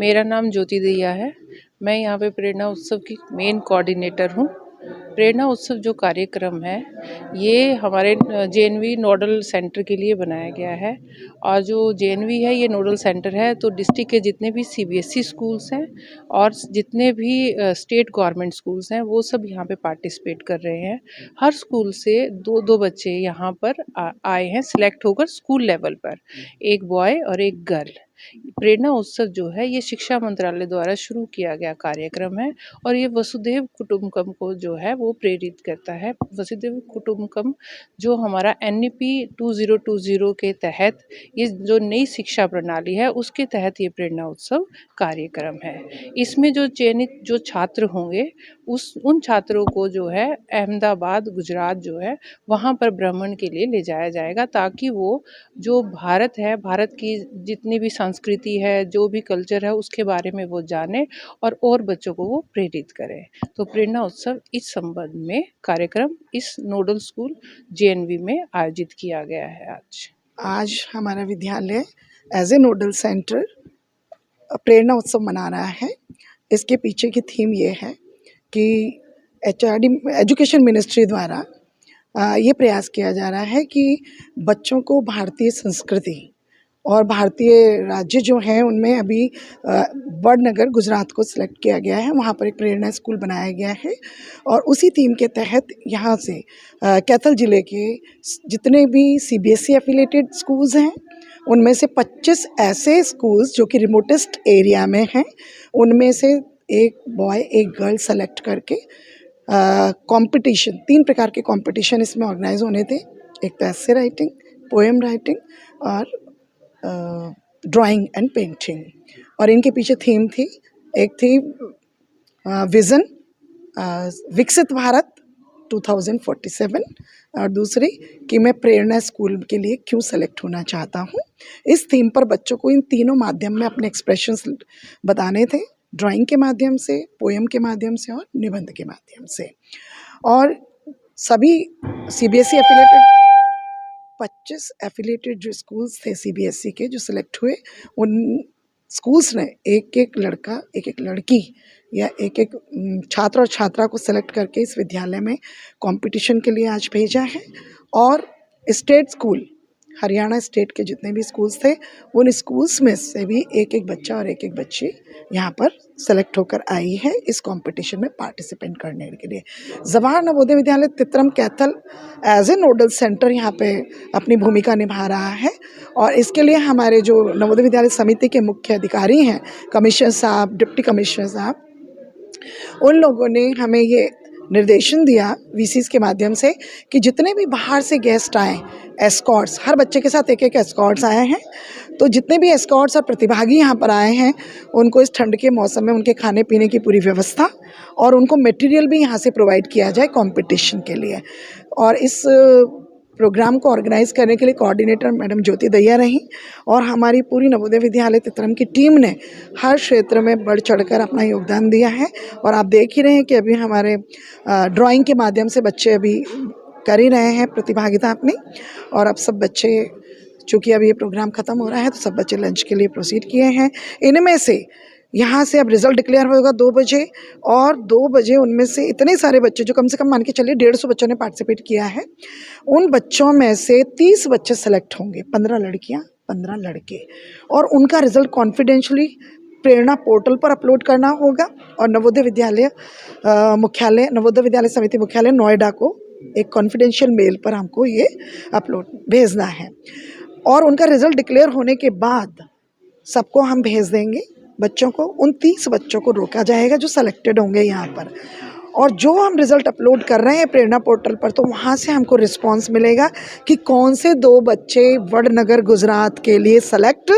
मेरा नाम ज्योति दैया है। मैं यहाँ पे प्रेरणा उत्सव की मेन कोऑर्डिनेटर हूँ। प्रेरणा उत्सव जो कार्यक्रम है ये हमारे जेएनवी नोडल सेंटर के लिए बनाया गया है। और जो जेएनवी है ये नोडल सेंटर है, तो डिस्ट्रिक्ट के जितने भी सीबीएसई स्कूल्स हैं और जितने भी स्टेट गवर्नमेंट स्कूल्स हैं वो सब यहाँ पे पार्टिसिपेट कर रहे हैं। हर स्कूल से दो दो बच्चे यहाँ पर आए हैं सिलेक्ट होकर स्कूल लेवल पर, एक बॉय और एक गर्ल। प्रेरणा उत्सव जो है ये शिक्षा मंत्रालय द्वारा शुरू किया गया कार्यक्रम है और ये वसुधैव कुटुंबकम को जो है वो प्रेरित करता है। वसुधैव कुटुंबकम जो हमारा NEP 2020 के तहत ये जो नई शिक्षा प्रणाली है उसके तहत ये प्रेरणा उत्सव कार्यक्रम है। इसमें जो चयनित जो छात्र होंगे उन छात्रों को जो है अहमदाबाद गुजरात जो है वहाँ पर भ्रमण के लिए ले जाया जाएगा, ताकि वो जो भारत है, भारत की जितनी भी संस्कृति है, जो भी कल्चर है उसके बारे में वो जाने और बच्चों को वो प्रेरित करें। तो प्रेरणा उत्सव इस संबंध में कार्यक्रम इस नोडल स्कूल जेएनवी में आयोजित किया गया है। आज हमारा विद्यालय एज ए नोडल सेंटर प्रेरणा उत्सव मना रहा है। इसके पीछे की थीम ये है कि HRD एजुकेशन मिनिस्ट्री द्वारा ये प्रयास किया जा रहा है कि बच्चों को भारतीय संस्कृति और भारतीय राज्य जो हैं उनमें अभी वडनगर गुजरात को सिलेक्ट किया गया है, वहाँ पर एक प्रेरणा स्कूल बनाया गया है। और उसी थीम के तहत यहाँ से कैथल ज़िले के जितने भी CBSE एफिलेटेड स्कूल्स हैं उनमें से 25 ऐसे स्कूल्स जो कि रिमोटेस्ट एरिया में हैं, उनमें से एक बॉय एक गर्ल सेलेक्ट करके कंपटीशन 3 प्रकार के कंपटीशन इसमें ऑर्गेनाइज होने थे। एक तो एसे राइटिंग, पोएम राइटिंग और ड्राइंग एंड पेंटिंग। और इनके पीछे थीम थी, एक थी विज़न विकसित भारत 2047 और दूसरी कि मैं प्रेरणा स्कूल के लिए क्यों सेलेक्ट होना चाहता हूँ। इस थीम पर बच्चों को इन तीनों माध्यम में अपने एक्सप्रेशंस बताने थे, ड्राइंग के माध्यम से, पोएम के माध्यम से और निबंध के माध्यम से। और सभी CBSE एफिलेटेड 25 एफिलेटेड जो स्कूल्स थे CBSE के जो सिलेक्ट हुए, उन स्कूल्स ने एक एक लड़का एक एक लड़की या एक एक छात्र और छात्रा को सेलेक्ट करके इस विद्यालय में कंपटीशन के लिए आज भेजा है। और स्टेट स्कूल हरियाणा स्टेट के जितने भी स्कूल्स थे उन स्कूल्स में से भी एक एक बच्चा और एक एक बच्ची यहाँ पर सेलेक्ट होकर आई है इस कंपटीशन में पार्टिसिपेट करने के लिए। Jawahar Navodaya Vidyalaya Titram Kaithal as a nodal centre यहाँ पे अपनी भूमिका निभा रहा है। और इसके लिए हमारे जो नवोदय विद्यालय समिति के मुख्य अधिकारी हैं, कमिश्नर साहब, डिप्टी कमिश्नर साहब, उन लोगों ने हमें ये निर्देशन दिया VCs के माध्यम से कि जितने भी बाहर से गेस्ट आए, एस्कॉर्ट्स, हर बच्चे के साथ एक एक एस्कॉर्ट्स आए हैं, तो जितने भी एस्कॉर्ट्स और प्रतिभागी यहाँ पर आए हैं उनको इस ठंड के मौसम में उनके खाने पीने की पूरी व्यवस्था और उनको मटेरियल भी यहाँ से प्रोवाइड किया जाए कंपटीशन के लिए। और इस प्रोग्राम को ऑर्गेनाइज़ करने के लिए कोऑर्डिनेटर मैडम ज्योति दैया रहीं और हमारी पूरी नवोदय विद्यालय तित्रम की टीम ने हर क्षेत्र में बढ़ चढ़कर अपना योगदान दिया है। और आप देख ही रहे हैं कि अभी हमारे ड्राइंग के माध्यम से बच्चे अभी कर ही रहे हैं प्रतिभागिता अपनी। और अब सब बच्चे, चूँकि अभी ये प्रोग्राम ख़त्म हो रहा है तो सब बच्चे लंच के लिए प्रोसीड किए हैं। इनमें से यहाँ से अब रिज़ल्ट डिक्लेयर होगा 2 बजे और 2 बजे उनमें से इतने सारे बच्चे जो कम से कम मान के चलिए 150 बच्चों ने पार्टिसिपेट किया है, उन बच्चों में से 30 बच्चे सेलेक्ट होंगे, 15 लड़कियाँ 15 लड़के, और उनका रिज़ल्ट कॉन्फिडेंशियली प्रेरणा पोर्टल पर अपलोड करना होगा। और नवोदय विद्यालय मुख्यालय, नवोदय विद्यालय समिति मुख्यालय नोएडा को एक कॉन्फिडेंशियल मेल पर हमको ये अपलोड भेजना है। और उनका रिज़ल्ट डिक्लेयर होने के बाद सबको हम भेज देंगे बच्चों को। 29 बच्चों को रोका जाएगा जो सेलेक्टेड होंगे यहाँ पर। और जो हम रिज़ल्ट अपलोड कर रहे हैं प्रेरणा पोर्टल पर, तो वहाँ से हमको रिस्पांस मिलेगा कि कौन से 2 बच्चे वडनगर गुजरात के लिए सेलेक्ट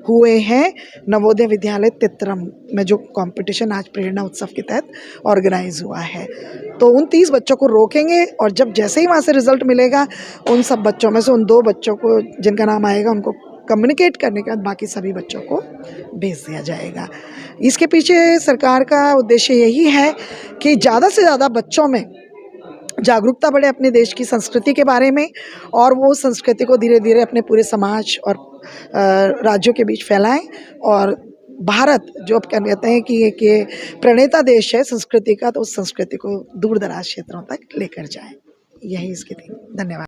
हुए हैं नवोदय विद्यालय तित्रम में जो कंपटीशन आज प्रेरणा उत्सव के तहत ऑर्गेनाइज हुआ है। तो उन 30 बच्चों को रोकेंगे और जब जैसे ही वहाँ से रिज़ल्ट मिलेगा उन सब बच्चों में से उन 2 बच्चों को जिनका नाम आएगा उनको कम्युनिकेट करने के बाद बाकी सभी बच्चों को भेज दिया जाएगा। इसके पीछे सरकार का उद्देश्य यही है कि ज़्यादा से ज़्यादा बच्चों में जागरूकता बढ़े अपने देश की संस्कृति के बारे में, और वो संस्कृति को धीरे धीरे अपने पूरे समाज और राज्यों के बीच फैलाएं और भारत जो आप कहते हैं कि एक ये प्रणेता देश है संस्कृति का, तो उस संस्कृति को दूर दराज क्षेत्रों तक लेकर जाए, यही इसकी थी। धन्यवाद।